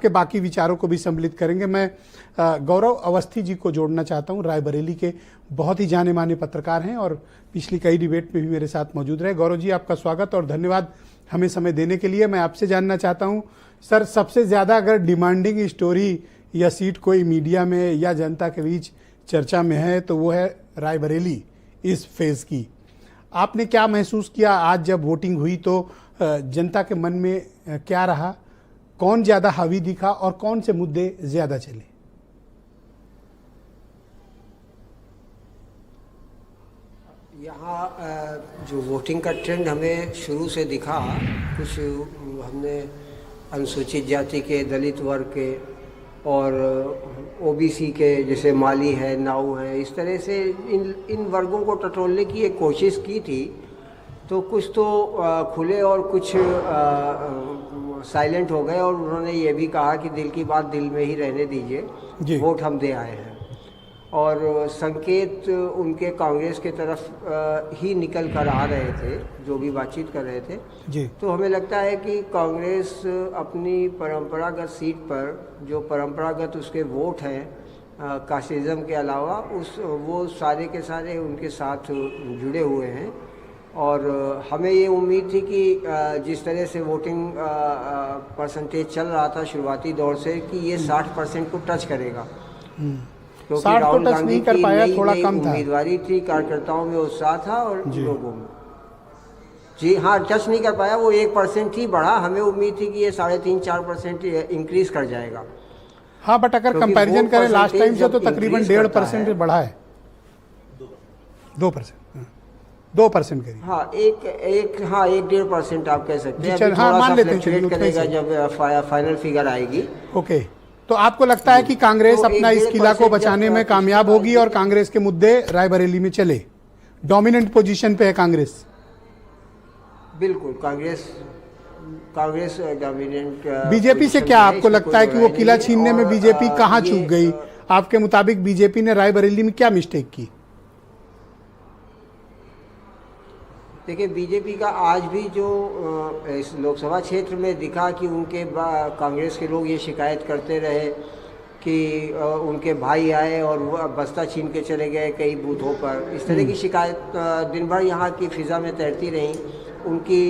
के बाकी विचारों को भी सम्मिलित करेंगे। मैं गौरव अवस्थी जी को जोड़ना चाहता हूं। रायबरेली के बहुत ही जाने माने पत्रकार हैं और पिछली कई डिबेट में भी मेरे साथ मौजूद रहे। गौरव जी, आपका स्वागत और धन्यवाद हमें समय देने के लिए। मैं आपसे जानना चाहता हूं सर, सबसे ज़्यादा अगर डिमांडिंग स्टोरी या सीट कोई मीडिया में या जनता के बीच चर्चा में है तो वो है रायबरेली इस फेज़ की। आपने क्या महसूस किया आज जब वोटिंग हुई? तो जनता के मन में क्या रहा? कौन ज़्यादा हावी दिखा और कौन से मुद्दे ज़्यादा चले? यहाँ जो वोटिंग का ट्रेंड हमें शुरू से दिखा, कुछ हमने अनुसूचित जाति के, दलित वर्ग के और ओबीसी के, जैसे माली है, नाऊ है, इस तरह से इन वर्गों को टटोलने की एक कोशिश की थी। तो कुछ तो खुले और कुछ साइलेंट हो गए और उन्होंने ये भी कहा कि दिल की बात दिल में ही रहने दीजिए, वोट हम दे आए हैं। और संकेत उनके कांग्रेस के तरफ ही निकल कर आ रहे थे जो भी बातचीत कर रहे थे जी। तो हमें लगता है कि कांग्रेस अपनी परंपरागत सीट पर जो परंपरागत उसके वोट हैं कास्टिज्म के अलावा वो सारे के सारे उनके साथ जुड़े हुए हैं। और हमें ये उम्मीद थी कि जिस तरह से वोटिंग परसेंटेज चल रहा था शुरुआती दौर से कि ये 60% को टच करेगा, क्योंकि राहुल गांधी की नई उम्मीदवारी थी, कार्यकर्ताओं में उत्साह था और लोगों में। जी हाँ, टच नहीं कर पाया, वो 1% ही बढ़ा। हमें उम्मीद थी कि ये 3.5-4% इंक्रीज कर जाएगा। हाँ, बट अगर कंपैरिजन करें लास्ट टाइम से तो तकरीबन 1.5% बढ़ा है। 2% करीब। हाँ, 1-1.5% आप कह सकते हैं। हाँ, मान लेते हैं, करेगा जब फाइनल फिगर आएगी। ओके, तो आपको लगता है कि कांग्रेस अपना इस किला को बचाने में कामयाब होगी और कांग्रेस के मुद्दे रायबरेली में चले? डोमिनेंट पोजीशन पे है कांग्रेस। बिल्कुल, कांग्रेस डोमिनेंट। बीजेपी से क्या आपको लगता है कि वो किला छीनने में बीजेपी कहाँ चूक गई? आपके मुताबिक बीजेपी ने रायबरेली में क्या मिस्टेक की? देखिए, बीजेपी का आज भी जो इस लोकसभा क्षेत्र में दिखा कि उनके कांग्रेस के लोग ये शिकायत करते रहे कि उनके भाई आए और वो बस्ता छीन के चले गए कई बूथों पर। इस तरह की शिकायत दिन भर यहाँ की फिज़ा में तैरती रहीं। उनकी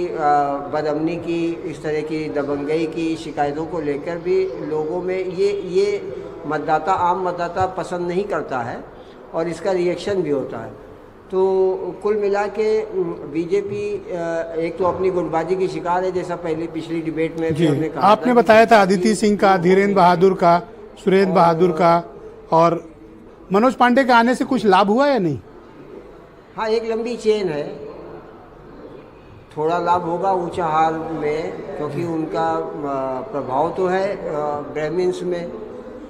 बदअमनी की, इस तरह की दबंगई की शिकायतों को लेकर भी लोगों में ये आम मतदाता पसंद नहीं करता है और इसका रिएक्शन भी होता है। तो कुल मिला के बीजेपी एक तो अपनी गुटबाजी की शिकार है, जैसा पिछली डिबेट में भी हमने कहा। आपने बताया था अदिति सिंह का, धीरेन्द्र बहादुर का, सुरेंद्र बहादुर का और मनोज पांडे के आने से कुछ लाभ हुआ या नहीं? हाँ, एक लंबी चेन है। थोड़ा लाभ होगा ऊंचाहार में, क्योंकि उनका प्रभाव तो है ब्राह्मण्स में,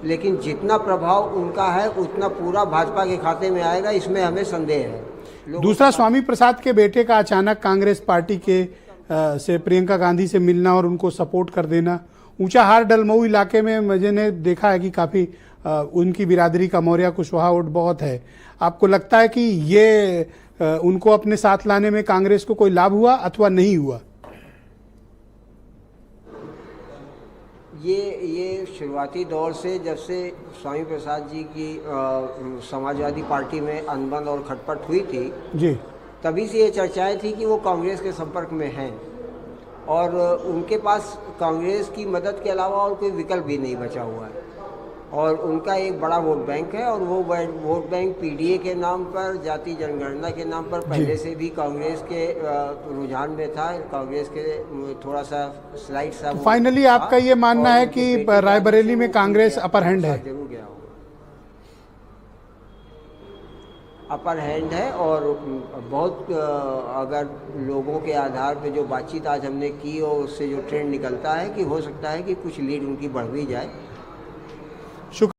लेकिन जितना प्रभाव उनका है उतना पूरा भाजपा के खाते में आएगा, इसमें हमें संदेह है। दूसरा, स्वामी प्रसाद के बेटे का अचानक कांग्रेस पार्टी के से प्रियंका गांधी से मिलना और उनको सपोर्ट कर देना। ऊंचाहार डलमऊ इलाके में मैंने देखा है कि काफ़ी उनकी बिरादरी का मौर्य कुशवाहा वोट बहुत है। आपको लगता है कि ये उनको अपने साथ लाने में कांग्रेस को कोई लाभ हुआ अथवा नहीं हुआ? ये शुरुआती दौर से, जब से स्वामी प्रसाद जी की समाजवादी पार्टी में अनबन और खटपट हुई थी जी, तभी से ये चर्चाएं थी कि वो कांग्रेस के संपर्क में हैं और उनके पास कांग्रेस की मदद के अलावा और कोई विकल्प भी नहीं बचा हुआ है। और उनका एक बड़ा वोट बैंक है और वो वोट बैंक पीडीए के नाम पर, जाति जनगणना के नाम पर पहले से भी कांग्रेस के रुझान में था। कांग्रेस के थोड़ा सा स्लाइड सा। तो फाइनली आपका ये मानना है कि रायबरेली में कांग्रेस अपर हैंड है? जरूर गया होगा, अपर हैंड है। और बहुत अगर लोगों के आधार पे जो बातचीत आज हमने की और उससे जो ट्रेंड निकलता है कि हो सकता है कि कुछ लीड उनकी बढ़ भी जाए।